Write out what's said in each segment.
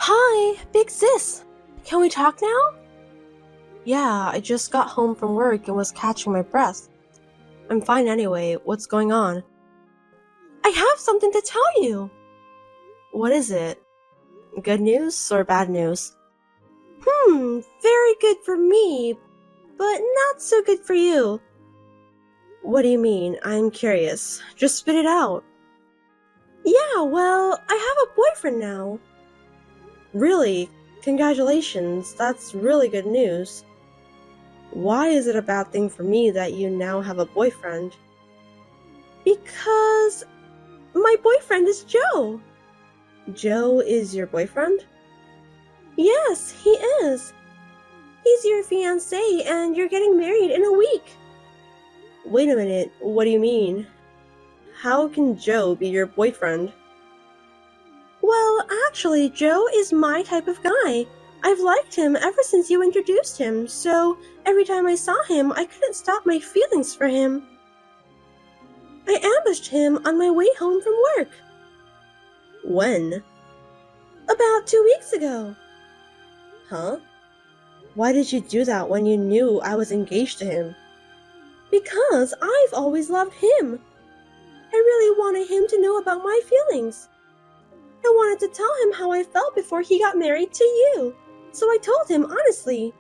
Hi, big sis. Can we talk now? Yeah, I just got home from work and was catching my breath. I'm fine anyway. What's going on? I have something to tell you. What is it? Good news or bad news? Very good for me, but not so good for you. What do you mean? I'm curious. Just spit it out. Yeah, well, I have a boyfriend now. Really? Congratulations. That's really good news. Why is it a bad thing for me that you now have a boyfriend? Because my boyfriend is Joe. Joe is your boyfriend? Yes, he is. He's your fiancé and you're getting married in a week. Wait a minute, what do you mean? How can Joe be your boyfriend? Well, actually, Joe is my type of guy. I've liked him ever since you introduced him, so every time I saw him, I couldn't stop my feelings for him. I ambushed him on my way home from work. When? About 2 weeks ago. Huh? Why did you do that when you knew I was engaged to him? Because I've always loved him. I really wanted him to know about my feelings. I wanted to tell him how I felt before he got married to you, so I told him honestly.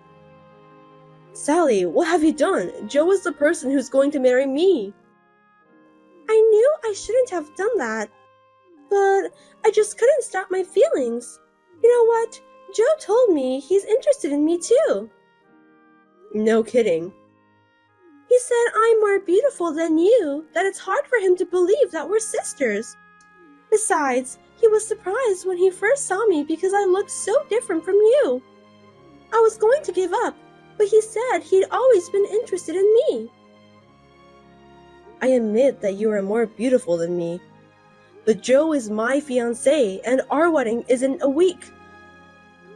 Sally, what have you done? Joe is the person who's going to marry me. I knew I shouldn't have done that, but I just couldn't stop my feelings. You know what? Joe told me he's interested in me too. No kidding. He said I'm more beautiful than you, that it's hard for him to believe that we're sisters. Besides, he was surprised when he first saw me because I looked so different from you. I was going to give up, but he said he'd always been interested in me. I admit that you are more beautiful than me, but Joe is my fiancé and our wedding is in a week.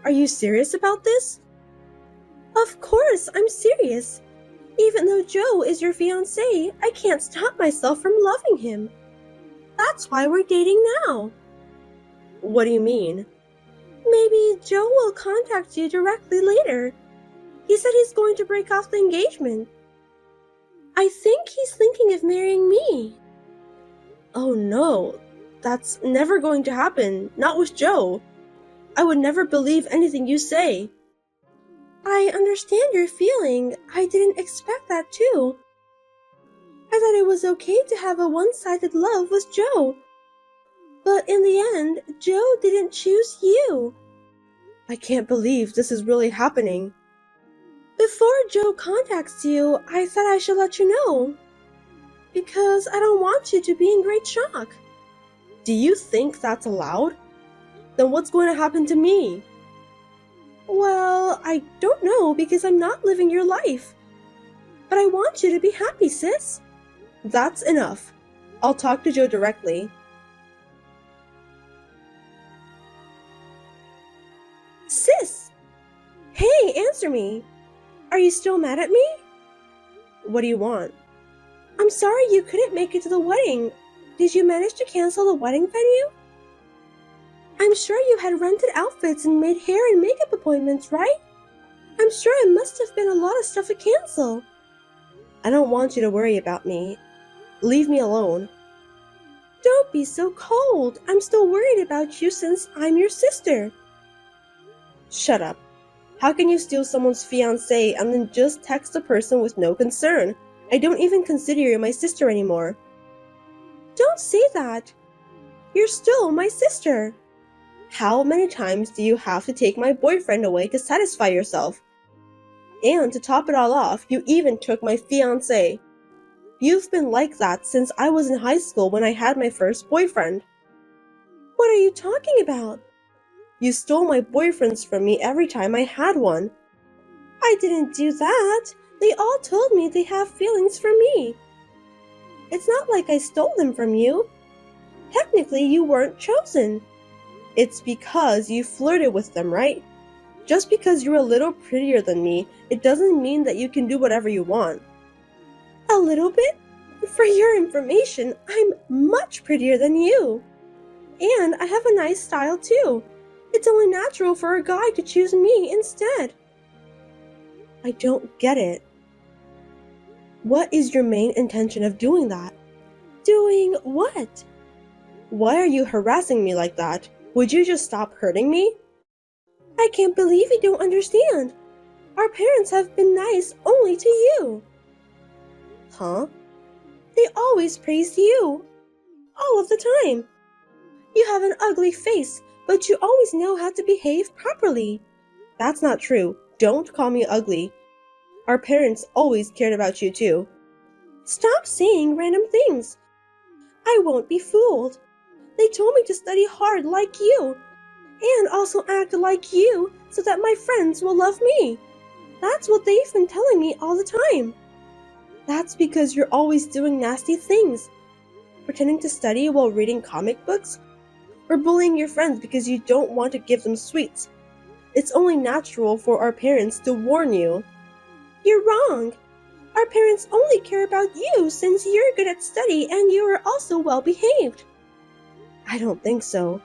Are you serious about this? Of course, I'm serious. Even though Joe is your fiancé, I can't stop myself from loving him. That's why we're dating now. What do you mean? Maybe Joe will contact you directly later. He said he's going to break off the engagement. I think he's thinking of marrying me. Oh no, that's never going to happen, not with Joe. I would never believe anything you say. I understand your feeling. I didn't expect that too. I thought it was okay to have a one-sided love with Joe. But in the end, Joe didn't choose you. I can't believe this is really happening. Before Joe contacts you, I thought I should let you know. Because I don't want you to be in great shock. Do you think that's allowed? Then what's going to happen to me? Well, I don't know because I'm not living your life. But I want you to be happy, sis. That's enough. I'll talk to Joe directly. Sis! Hey, answer me! Are you still mad at me? What do you want? I'm sorry you couldn't make it to the wedding. Did you manage to cancel the wedding venue? I'm sure you had rented outfits and made hair and makeup appointments, right? I'm sure it must have been a lot of stuff to cancel. I don't want you to worry about me. Leave me alone. Don't be so cold. I'm still worried about you since I'm your sister. Shut up. How can you steal someone's fiancé and then just text a person with no concern? I don't even consider you my sister anymore. Don't say that. You're still my sister. How many times do you have to take my boyfriend away to satisfy yourself? And to top it all off, you even took my fiancé. You've been like that since I was in high school when I had my first boyfriend. What are you talking about? You stole my boyfriends from me every time I had one. I didn't do that. They all told me they have feelings for me. It's not like I stole them from you. Technically, you weren't chosen. It's because you flirted with them, right? Just because you're a little prettier than me, it doesn't mean that you can do whatever you want. A little bit? For your information, I'm much prettier than you. And I have a nice style too. It's only natural for a guy to choose me instead. I don't get it. What is your main intention of doing that? Doing what? Why are you harassing me like that? Would you just stop hurting me? I can't believe you don't understand. Our parents have been nice only to you. Huh? They always praise you. All of the time. You have an ugly face, but you always know how to behave properly. That's not true. Don't call me ugly. Our parents always cared about you too. Stop saying random things. I won't be fooled. They told me to study hard like you, and also act like you so that my friends will love me. That's what they've been telling me all the time. That's because you're always doing nasty things, pretending to study while reading comic books, or bullying your friends because you don't want to give them sweets. It's only natural for our parents to warn you. You're wrong. Our parents only care about you since you're good at study and you are also well behaved. I don't think so.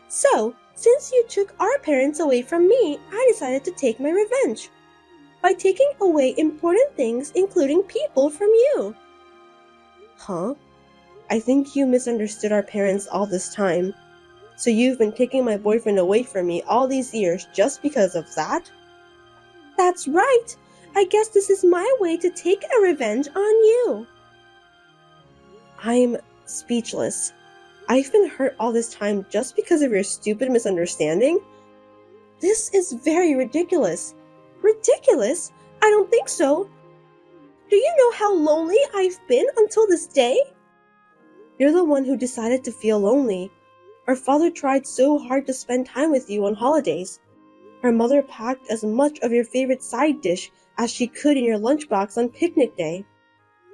So, since you took our parents away from me, I decided to take my revenge by taking away important things, including people, from you. Huh? I think you misunderstood our parents all this time. So you've been taking my boyfriend away from me all these years just because of that? That's right. I guess this is my way to take a revenge on you. I'm speechless. I've been hurt all this time just because of your stupid misunderstanding? This is very ridiculous. Ridiculous? I don't think so. Do you know how lonely I've been until this day? You're the one who decided to feel lonely. Our father tried so hard to spend time with you on holidays. Our mother packed as much of your favorite side dish as she could in your lunchbox on picnic day.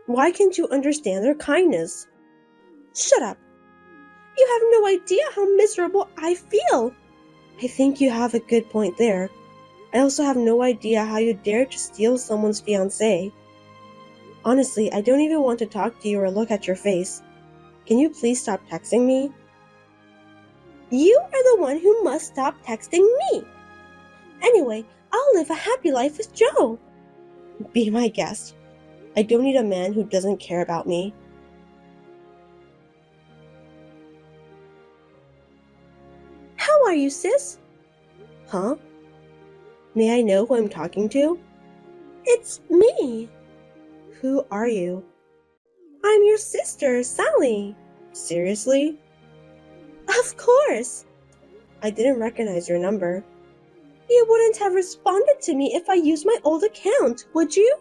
Why can't you understand their kindness? Shut up. You have no idea how miserable I feel. I think you have a good point there. I also have no idea how you dare to steal someone's fiancé. Honestly, I don't even want to talk to you or look at your face. Can you please stop texting me? You are the one who must stop texting me. Anyway, I'll live a happy life with Joe. Be my guest. I don't need a man who doesn't care about me. How are you, sis? Huh? May I know who I'm talking to? It's me. Who are you? I'm your sister, Sally. Seriously? Of course. I didn't recognize your number. You wouldn't have responded to me if I used my old account, would you?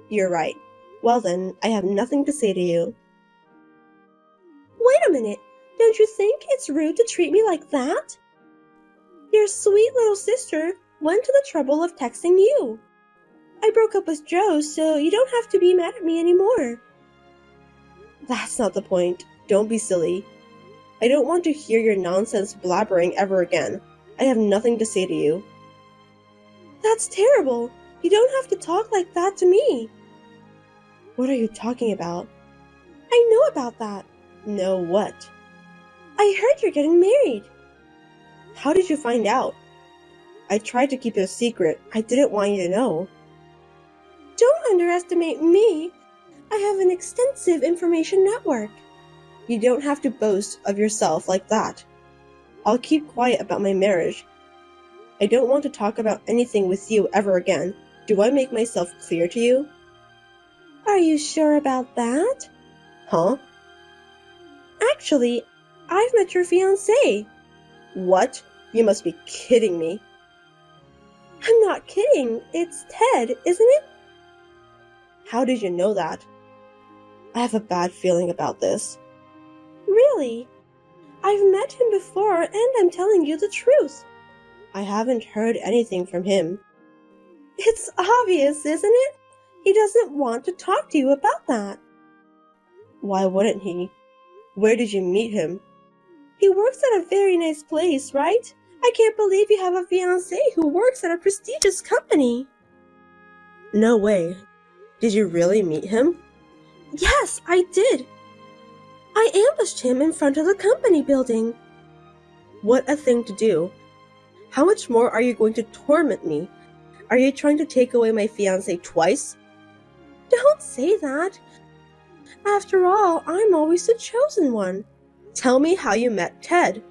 You're right. Well then, I have nothing to say to you. Wait a minute. Don't you think it's rude to treat me like that? Your sweet little sister went to the trouble of texting you. I broke up with Joe, so you don't have to be mad at me anymore. That's not the point. Don't be silly. I don't want to hear your nonsense blabbering ever again. I have nothing to say to you. That's terrible. You don't have to talk like that to me. What are you talking about? I know about that. Know what? I heard you're getting married. How did you find out? I tried to keep it a secret. I didn't want you to know. Don't underestimate me. I have an extensive information network. You don't have to boast of yourself like that. I'll keep quiet about my marriage. I don't want to talk about anything with you ever again. Do I make myself clear to you? Are you sure about that? Huh? Actually, I've met your fiancé. What? You must be kidding me. I'm not kidding. It's Ted, isn't it? How did you know that? I have a bad feeling about this. Really? I've met him before and I'm telling you the truth. I haven't heard anything from him. It's obvious, isn't it? He doesn't want to talk to you about that. Why wouldn't he? Where did you meet him? He works at a very nice place, right? I can't believe you have a fiancé who works at a prestigious company. No way. Did you really meet him? Yes, I did. I ambushed him in front of the company building. What a thing to do. How much more are you going to torment me? Are you trying to take away my fiancé twice? Don't say that. After all, I'm always the chosen one. Tell me how you met Ted.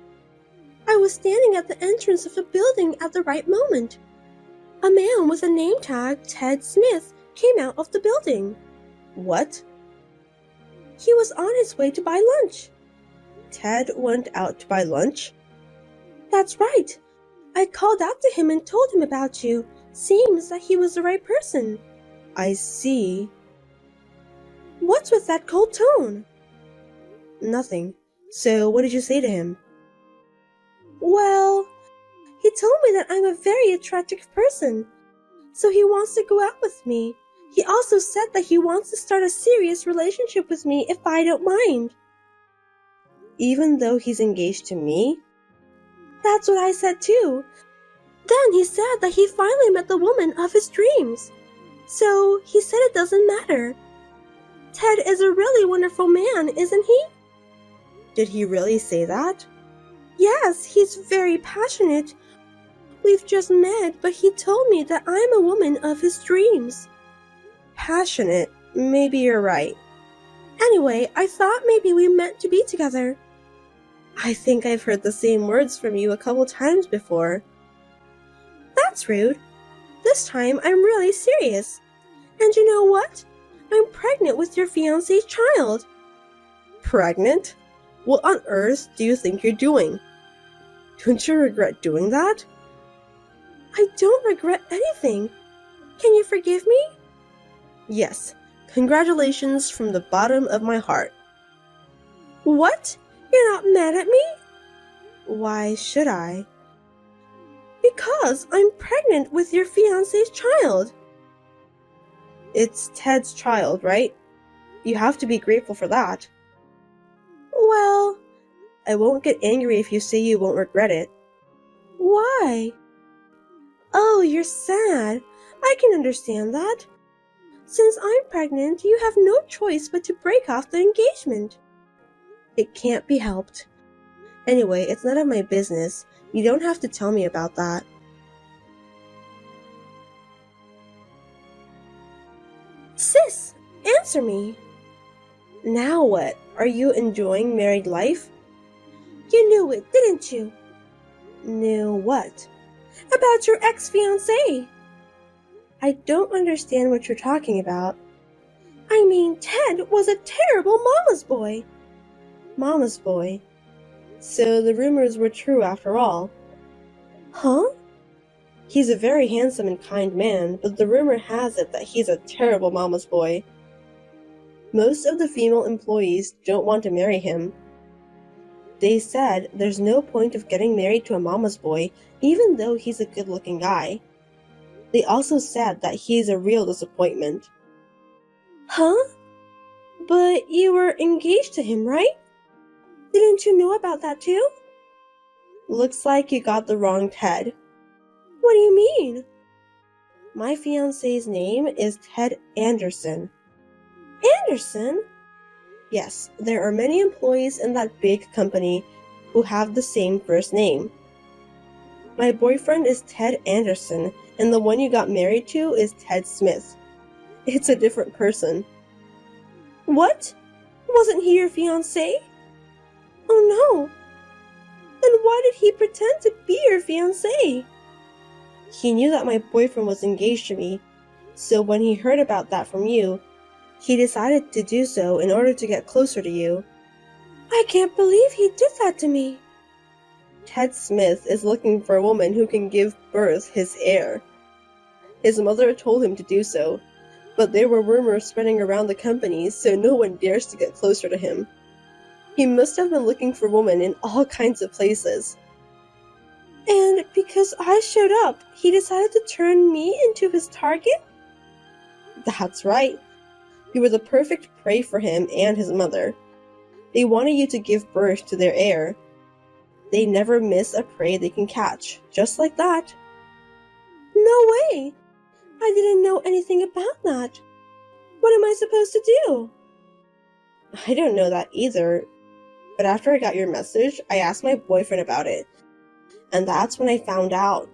I was standing at the entrance of the building at the right moment. A man with a name tag, Ted Smith, came out of the building. What? He was on his way to buy lunch. Ted went out to buy lunch? That's right. I called out to him and told him about you. Seems that he was the right person. I see. What's with that cold tone? Nothing. So what did you say to him? Well, he told me that I'm a very attractive person, so he wants to go out with me. He also said that he wants to start a serious relationship with me if I don't mind. Even though he's engaged to me? That's what I said too. Then he said that he finally met the woman of his dreams. So he said it doesn't matter. Ted is a really wonderful man, isn't he? Did he really say that? Yes, he's very passionate. We've just met, but he told me that I'm a woman of his dreams. Passionate? Maybe you're right. Anyway, I thought maybe we meant to be together. I think I've heard the same words from you a couple times before. That's rude. This time I'm really serious. And you know what? I'm pregnant with your fiancé's child. Pregnant? What on earth do you think you're doing? Don't you regret doing that? I don't regret anything. Can you forgive me? Yes. Congratulations from the bottom of my heart. What? You're not mad at me? Why should I? Because I'm pregnant with your fiancé's child. It's Ted's child, right? You have to be grateful for that. Well, I won't get angry if you say you won't regret it. Why? Oh, you're sad. I can understand that. Since I'm pregnant, you have no choice but to break off the engagement. It can't be helped. Anyway, it's none of my business. You don't have to tell me about that. Sis, answer me. Now what? Are you enjoying married life? You knew it, didn't you? Knew what? About your ex-fiancé. I don't understand what you're talking about. I mean, Ted was a terrible mama's boy. Mama's boy? So the rumors were true after all. Huh? He's a very handsome and kind man, but the rumor has it that he's a terrible mama's boy. Most of the female employees don't want to marry him. They said there's no point of getting married to a mama's boy, even though he's a good-looking guy. They also said that he's a real disappointment. Huh? But you were engaged to him, right? Didn't you know about that too? Looks like you got the wrong Ted. What do you mean? My fiancé's name is Ted Anderson. Anderson? Yes, there are many employees in that big company who have the same first name. My boyfriend is Ted Anderson, and the one you got married to is Ted Smith. It's a different person. What? Wasn't he your fiancé? Oh no. Then why did he pretend to be your fiancé? He knew that my boyfriend was engaged to me, so when he heard about that from you, he decided to do so in order to get closer to you. I can't believe he did that to me. Ted Smith is looking for a woman who can give birth his heir. His mother told him to do so, but there were rumors spreading around the company, so no one dares to get closer to him. He must have been looking for women in all kinds of places. And because I showed up, he decided to turn me into his target? That's right. You were the perfect prey for him and his mother. They wanted you to give birth to their heir. They never miss a prey they can catch, just like that. No way! I didn't know anything about that. What am I supposed to do? I don't know that either, but after I got your message, I asked my boyfriend about it, And that's when I found out.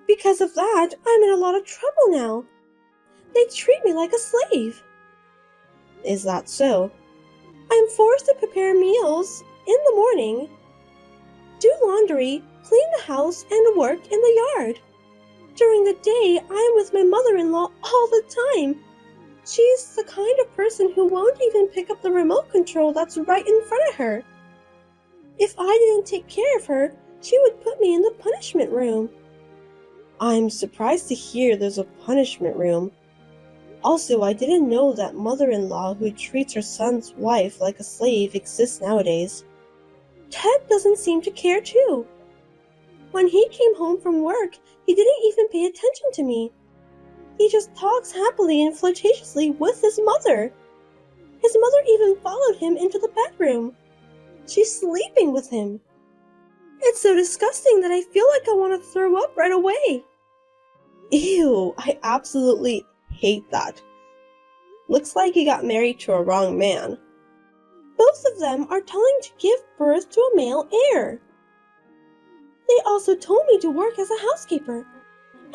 Because of that, I'm in a lot of trouble now. They treat me like a slave. Is that so? I'm forced to prepare meals in the morning, do laundry, clean the house, and work in the yard. During the day, I am with my mother-in-law all the time. She's the kind of person who won't even pick up the remote control that's right in front of her. If I didn't take care of her, she would put me in the punishment room. I'm surprised to hear there's a punishment room. Also, I didn't know that mother-in-law who treats her son's wife like a slave exists nowadays. Ted doesn't seem to care too. When he came home from work, he didn't even pay attention to me. He just talks happily and flirtatiously with his mother. His mother even followed him into the bedroom. She's sleeping with him. It's so disgusting that I feel like I want to throw up right away. Ew, I absolutely hate that. Looks like he got married to a wrong man. Both of them are telling to give birth to a male heir. They also told me to work as a housekeeper.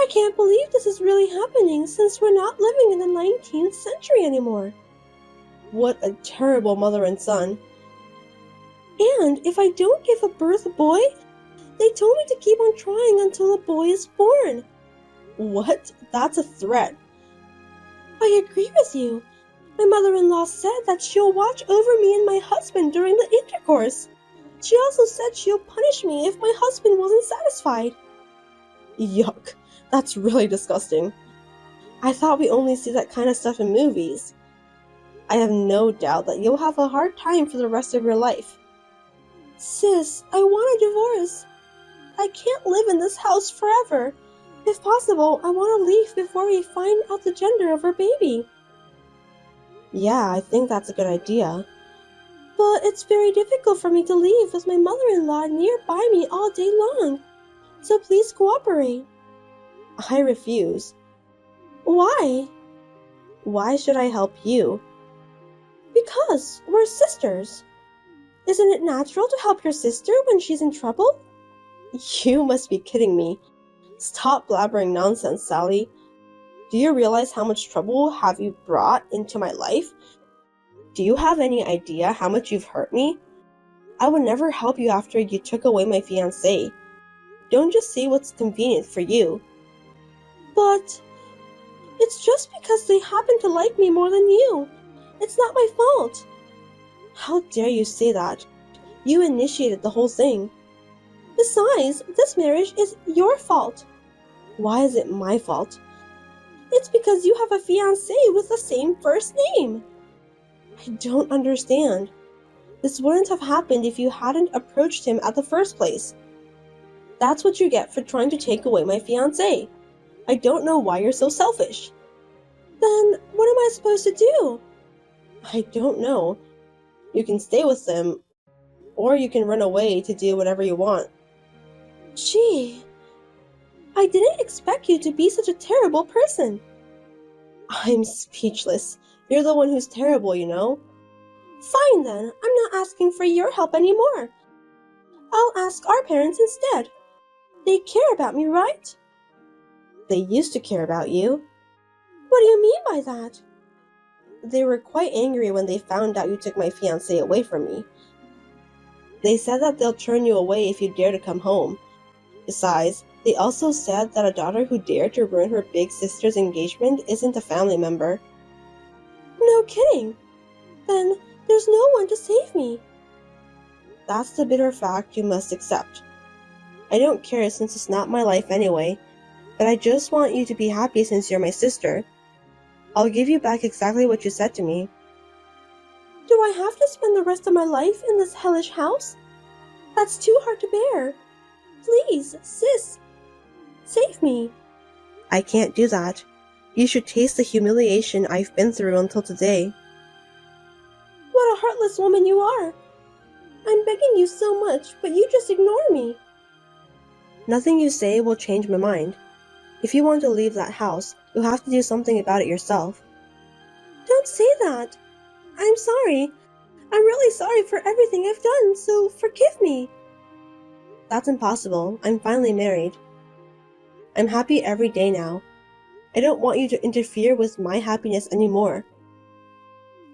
I can't believe this is really happening since we're not living in the 19th century anymore. What a terrible mother and son. And if I don't give a birth a boy, they told me to keep on trying until the boy is born. What? That's a threat. I agree with you. My mother-in-law said that she'll watch over me and my husband during the intercourse. She also said she'll punish me if my husband wasn't satisfied. Yuck, that's really disgusting. I thought we only see that kind of stuff in movies. I have no doubt that you'll have a hard time for the rest of your life. Sis, I want a divorce. I can't live in this house forever. If possible, I want to leave before we find out the gender of our baby. Yeah, I think that's a good idea. But it's very difficult for me to leave with my mother-in-law nearby me all day long. So please cooperate. I refuse. Why? Why should I help you? Because we're sisters. Isn't it natural to help your sister when she's in trouble? You must be kidding me. Stop blabbering nonsense, Sally. Do you realize how much trouble have you brought into my life? Do you have any idea how much you've hurt me? I would never help you after you took away my fiancé. Don't just say what's convenient for you. But it's just because they happen to like me more than you. It's not my fault. How dare you say that? You initiated the whole thing. Besides, this marriage is your fault. Why is it my fault? It's because you have a fiancé with the same first name. I don't understand. This wouldn't have happened if you hadn't approached him at the first place. That's what you get for trying to take away my fiancé. I don't know why you're so selfish. Then what am I supposed to do? I don't know. You can stay with them, or you can run away to do whatever you want. Gee, I didn't expect you to be such a terrible person. I'm speechless. You're the one who's terrible, you know. Fine then, I'm not asking for your help anymore. I'll ask our parents instead. They care about me, right? They used to care about you. What do you mean by that? They were quite angry when they found out you took my fiancé away from me. They said that they'll turn you away if you dare to come home. Besides, they also said that a daughter who dared to ruin her big sister's engagement isn't a family member. No kidding. Then there's no one to save me. That's the bitter fact you must accept. I don't care since it's not my life anyway, but I just want you to be happy since you're my sister. I'll give you back exactly what you said to me. Do I have to spend the rest of my life in this hellish house? That's too hard to bear. Please, sis, save me. I can't do that. You should taste the humiliation I've been through until today. What a heartless woman you are. I'm begging you so much, but you just ignore me. Nothing you say will change my mind. If you want to leave that house, you'll have to do something about it yourself. Don't say that. I'm sorry. I'm really sorry for everything I've done, so forgive me. That's impossible. I'm finally married. I'm happy every day now. I don't want you to interfere with my happiness anymore.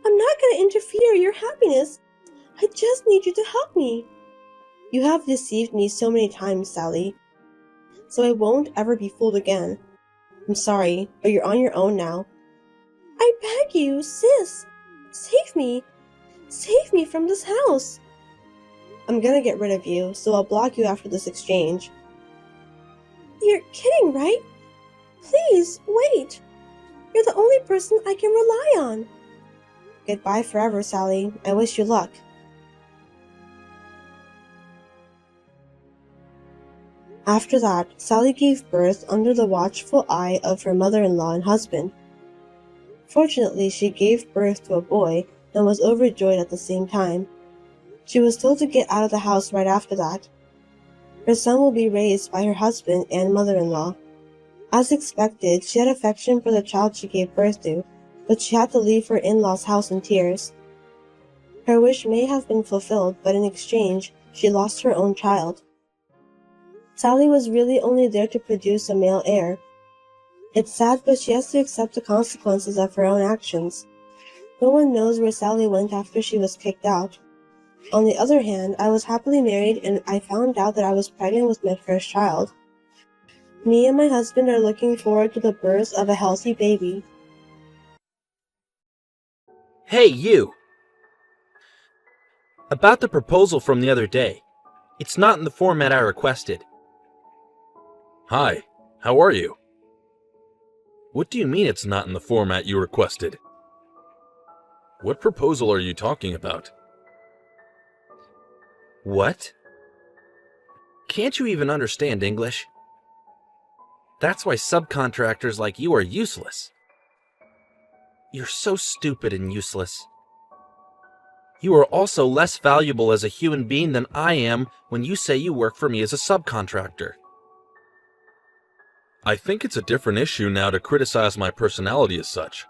I'm not gonna interfere your happiness. I just need you to help me. You have deceived me so many times, Sally. So I won't ever be fooled again. I'm sorry, but you're on your own now. I beg you, sis. Save me. Save me from this house. I'm gonna get rid of you, so I'll block you after this exchange. You're kidding, right? Please, wait. You're the only person I can rely on. Goodbye forever, Sally. I wish you luck. After that, Sally gave birth under the watchful eye of her mother-in-law and husband. Fortunately, she gave birth to a boy and was overjoyed at the same time. She was told to get out of the house right after that. Her son will be raised by her husband and mother-in-law. As expected, she had affection for the child she gave birth to, but she had to leave her in-laws' house in tears. Her wish may have been fulfilled, but in exchange, she lost her own child. Sally was really only there to produce a male heir. It's sad, but she has to accept the consequences of her own actions. No one knows where Sally went after she was kicked out. On the other hand, I was happily married and I found out that I was pregnant with my first child. Me and my husband are looking forward to the birth of a healthy baby. Hey, you! About the proposal from the other day. It's not in the format I requested. Hi, how are you? What do you mean it's not in the format you requested? What proposal are you talking about? What? Can't you even understand English? That's why subcontractors like you are useless. You're so stupid and useless. You are also less valuable as a human being than I am when you say you work for me as a subcontractor. I think it's a different issue now to criticize my personality as such.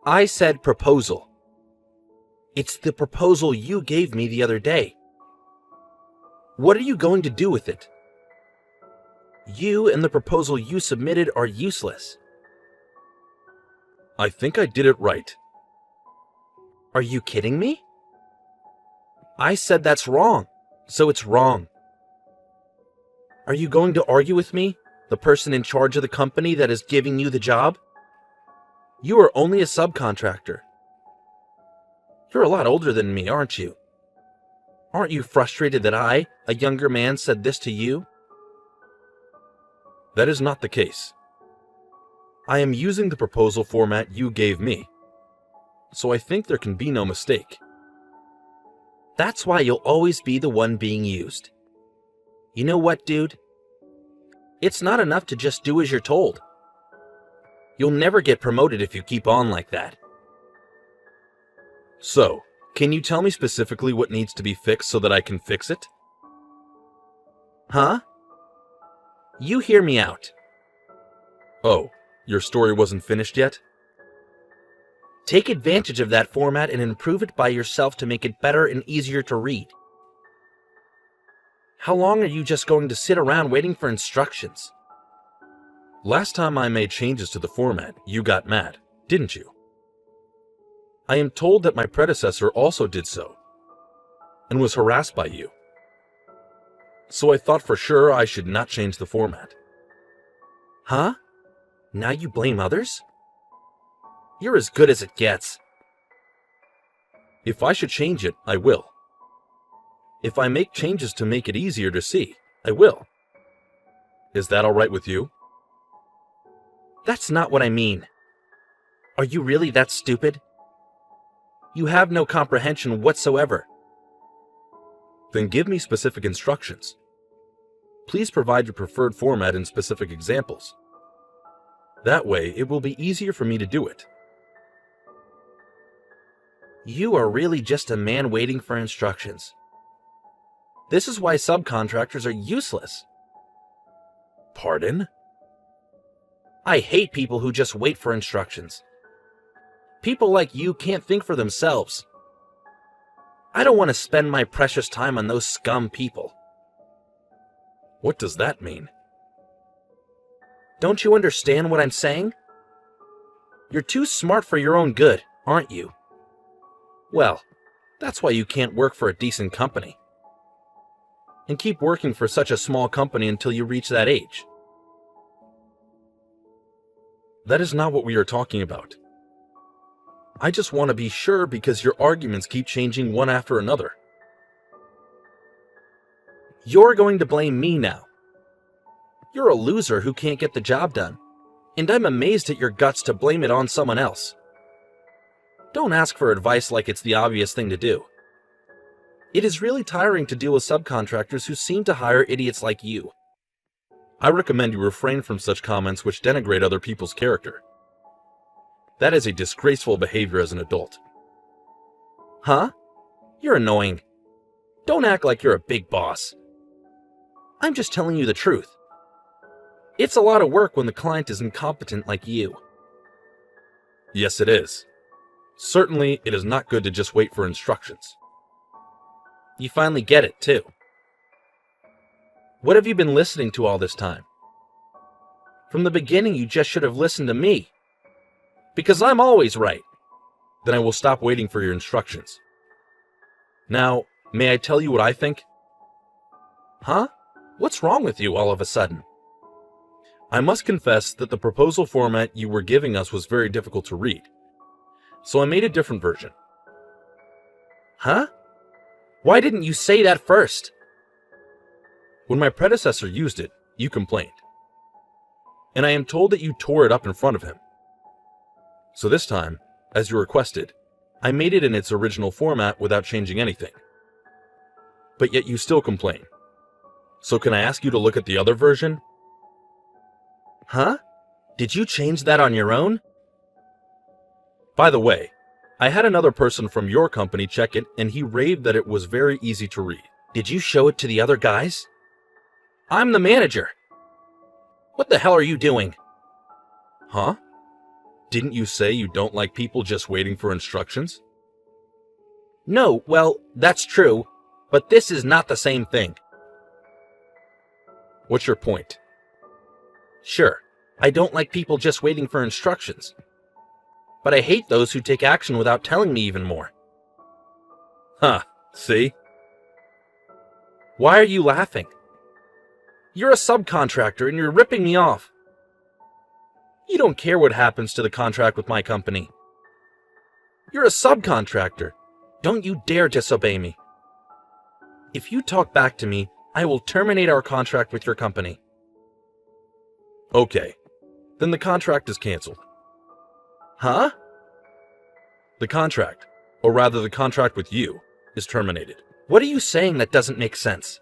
I said proposal. It's the proposal you gave me the other day. What are you going to do with it? You and the proposal you submitted are useless. I think I did it right. Are you kidding me? I said that's wrong, so it's wrong. Are you going to argue with me, the person in charge of the company that is giving you the job? You are only a subcontractor. You're a lot older than me, aren't you? Aren't you frustrated that I, a younger man, said this to you? That is not the case. I am using the proposal format you gave me, so I think there can be no mistake. That's why you'll always be the one being used. You know what, dude? It's not enough to just do as you're told. You'll never get promoted if you keep on like that. So, can you tell me specifically what needs to be fixed so that I can fix it? Huh? You hear me out. Oh, your story wasn't finished yet? Take advantage of that format and improve it by yourself to make it better and easier to read. How long are you just going to sit around waiting for instructions? Last time I made changes to the format, you got mad, didn't you? I am told that my predecessor also did so, and was harassed by you. So I thought for sure I should not change the format. Huh? Now you blame others? You're as good as it gets. If I should change it, I will. If I make changes to make it easier to see, I will. Is that all right with you? That's not what I mean. Are you really that stupid? You have no comprehension whatsoever. Then give me specific instructions. Please provide your preferred format and specific examples. That way, it will be easier for me to do it. You are really just a man waiting for instructions. This is why subcontractors are useless. Pardon? I hate people who just wait for instructions. People like you can't think for themselves. I don't want to spend my precious time on those scum people. What does that mean? Don't you understand what I'm saying? You're too smart for your own good, aren't you? Well, that's why you can't work for a decent company. And keep working for such a small company until you reach that age. That is not what we are talking about. I just want to be sure because your arguments keep changing one after another. You're going to blame me now. You're a loser who can't get the job done, and I'm amazed at your guts to blame it on someone else. Don't ask for advice like it's the obvious thing to do. It is really tiring to deal with subcontractors who seem to hire idiots like you. I recommend you refrain from such comments which denigrate other people's character. That is a disgraceful behavior as an adult. Huh? You're annoying. Don't act like you're a big boss. I'm just telling you the truth. It's a lot of work when the client is incompetent like you. Yes, it is. Certainly, it is not good to just wait for instructions. You finally get it, too. What have you been listening to all this time? From the beginning, you just should have listened to me. Because I'm always right. Then I will stop waiting for your instructions. Now, may I tell you what I think? Huh? What's wrong with you all of a sudden? I must confess that the proposal format you were giving us was very difficult to read. So I made a different version. Huh? Why didn't you say that first? When my predecessor used it, you complained. And I am told that you tore it up in front of him. So this time, as you requested, I made it in its original format without changing anything. But yet you still complain. So can I ask you to look at the other version? Huh? Did you change that on your own? By the way, I had another person from your company check it and he raved that it was very easy to read. Did you show it to the other guys? I'm the manager. What the hell are you doing? Huh? Didn't you say you don't like people just waiting for instructions? No, well, that's true, but this is not the same thing. What's your point? Sure, I don't like people just waiting for instructions. But I hate those who take action without telling me even more. Huh, see? Why are you laughing? You're a subcontractor and you're ripping me off. You don't care what happens to the contract with my company. You're a subcontractor. Don't you dare disobey me. If you talk back to me, I will terminate our contract with your company. Okay, then the contract is canceled. Huh? The contract, or rather the contract with you, is terminated. What are you saying that doesn't make sense?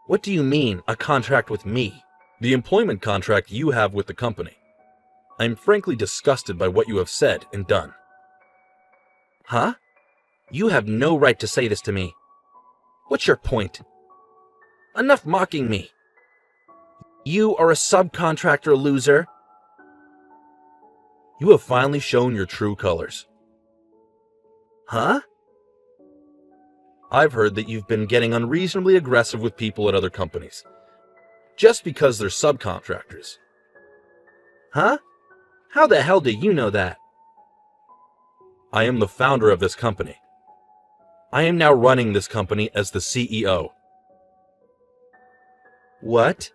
What do you mean, a contract with me? The employment contract you have with the company. I am frankly disgusted by what you have said and done. Huh? You have no right to say this to me. What's your point? Enough mocking me. You are a subcontractor, loser. You have finally shown your true colors. Huh? I've heard that you've been getting unreasonably aggressive with people at other companies, just because they're subcontractors. Huh? How the hell do you know that? I am the founder of this company. I am now running this company as the CEO. What?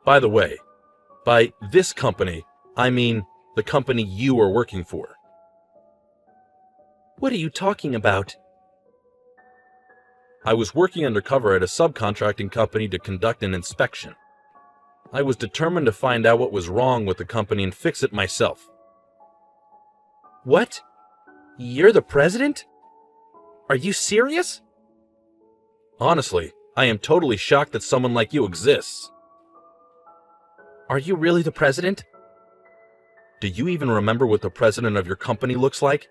By the way, by this company, I mean the company you are working for. What are you talking about? I was working undercover at a subcontracting company to conduct an inspection. I was determined to find out what was wrong with the company and fix it myself. What? You're the president? Are you serious? Honestly, I am totally shocked that someone like you exists. Are you really the president? Do you even remember what the president of your company looks like?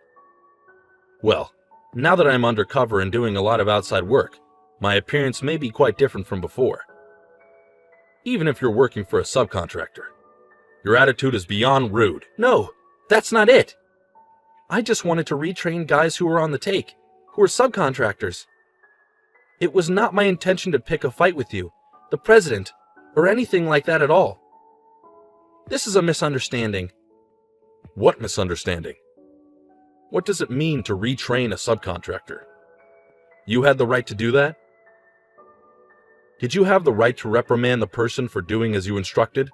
Well, now that I'm undercover and doing a lot of outside work, my appearance may be quite different from before. Even if you're working for a subcontractor, your attitude is beyond rude. No, that's not it. I just wanted to retrain guys who were on the take, who were subcontractors. It was not my intention to pick a fight with you, the president, or anything like that at all. This is a misunderstanding. What misunderstanding? What does it mean to retrain a subcontractor? You had the right to do that? Did you have the right to reprimand the person for doing as you instructed?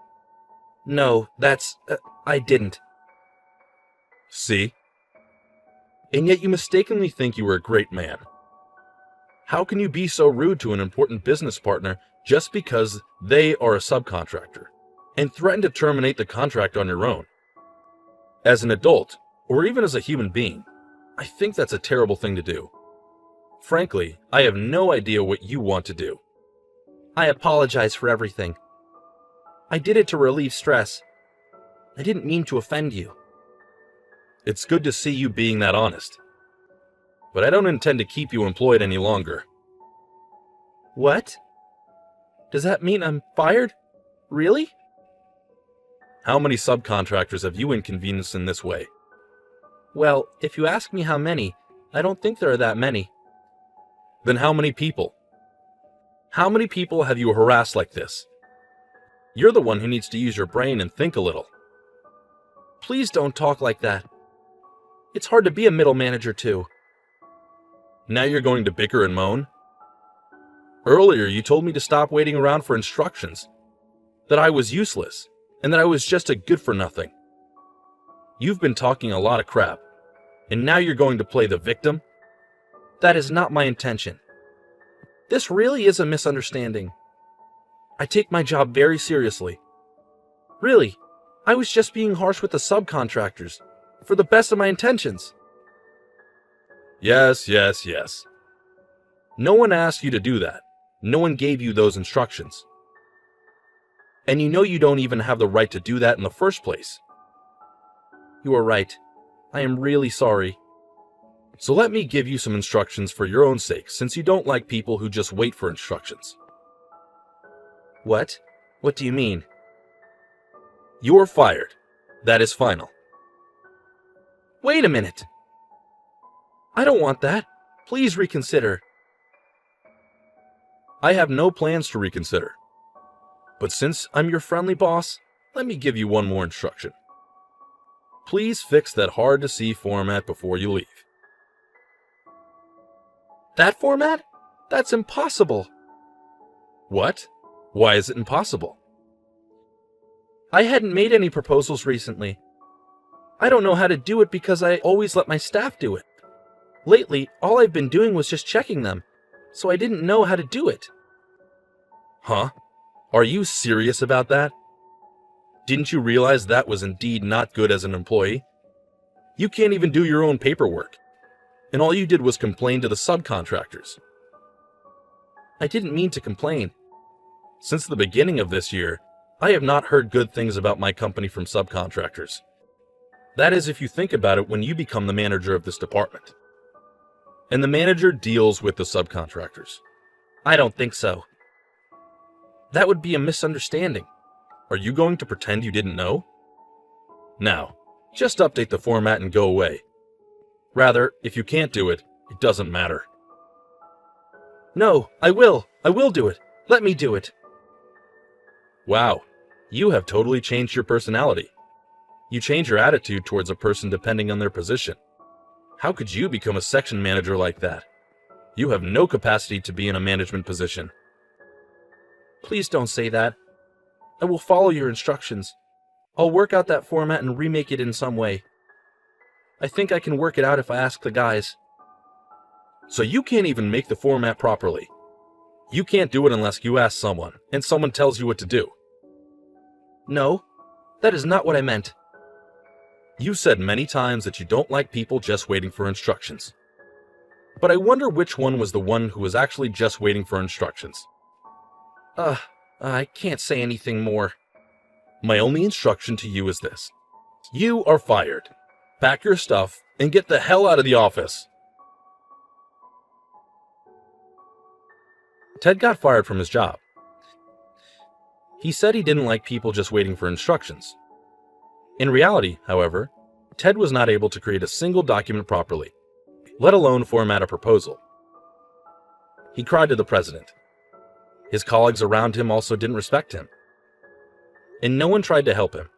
No, I didn't. See? And yet you mistakenly think you were a great man. How can you be so rude to an important business partner just because they are a subcontractor, and threaten to terminate the contract on your own? As an adult, or even as a human being, I think that's a terrible thing to do. Frankly, I have no idea what you want to do. I apologize for everything. I did it to relieve stress. I didn't mean to offend you. It's good to see you being that honest. But I don't intend to keep you employed any longer. What? Does that mean I'm fired? Really? How many subcontractors have you inconvenienced in this way? Well, if you ask me how many, I don't think there are that many. Then how many people? How many people have you harassed like this? You're the one who needs to use your brain and think a little. Please don't talk like that. It's hard to be a middle manager too. Now you're going to bicker and moan? Earlier you told me to stop waiting around for instructions, that I was useless, and that I was just a good-for-nothing. You've been talking a lot of crap, and now you're going to play the victim? That is not my intention. This really is a misunderstanding. I take my job very seriously. Really, I was just being harsh with the subcontractors, for the best of my intentions. Yes. No one asked you to do that. No one gave you those instructions. And you know you don't even have the right to do that in the first place. You are right. I am really sorry. So let me give you some instructions for your own sake, since you don't like people who just wait for instructions. What? What do you mean? You're fired. That is final. Wait a minute. I don't want that. Please reconsider. I have no plans to reconsider. But since I'm your friendly boss, let me give you one more instruction. Please fix that hard-to-see format before you leave. That format? That's impossible. What? Why is it impossible? I hadn't made any proposals recently. I don't know how to do it because I always let my staff do it. Lately, all I've been doing was just checking them, so I didn't know how to do it. Huh? Are you serious about that? Didn't you realize that was indeed not good as an employee? You can't even do your own paperwork, and all you did was complain to the subcontractors. I didn't mean to complain. Since the beginning of this year, I have not heard good things about my company from subcontractors. That is if you think about it when you become the manager of this department. And the manager deals with the subcontractors. I don't think so. That would be a misunderstanding. Are you going to pretend you didn't know? Now, just update the format and go away. Rather, if you can't do it, it doesn't matter. No, I will. I will do it. Let me do it. Wow, you have totally changed your personality. You change your attitude towards a person depending on their position. How could you become a section manager like that? You have no capacity to be in a management position. Please don't say that. I will follow your instructions. I'll work out that format and remake it in some way. I think I can work it out if I ask the guys. So you can't even make the format properly. You can't do it unless you ask someone, and someone tells you what to do. No, that is not what I meant. You said many times that you don't like people just waiting for instructions. But I wonder which one was the one who was actually just waiting for instructions. I can't say anything more. My only instruction to you is this. You are fired. Pack your stuff and get the hell out of the office. Ted got fired from his job. He said he didn't like people just waiting for instructions. In reality, however, Ted was not able to create a single document properly, let alone format a proposal. He cried to the president. His colleagues around him also didn't respect him, and no one tried to help him.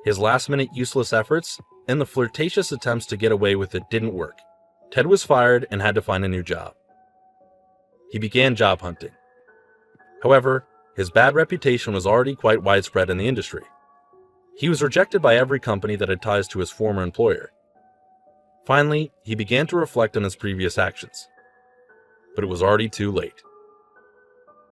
His last-minute useless efforts and the flirtatious attempts to get away with it didn't work. Ted was fired and had to find a new job. He began job hunting. However, his bad reputation was already quite widespread in the industry. He was rejected by every company that had ties to his former employer. Finally, he began to reflect on his previous actions. But it was already too late.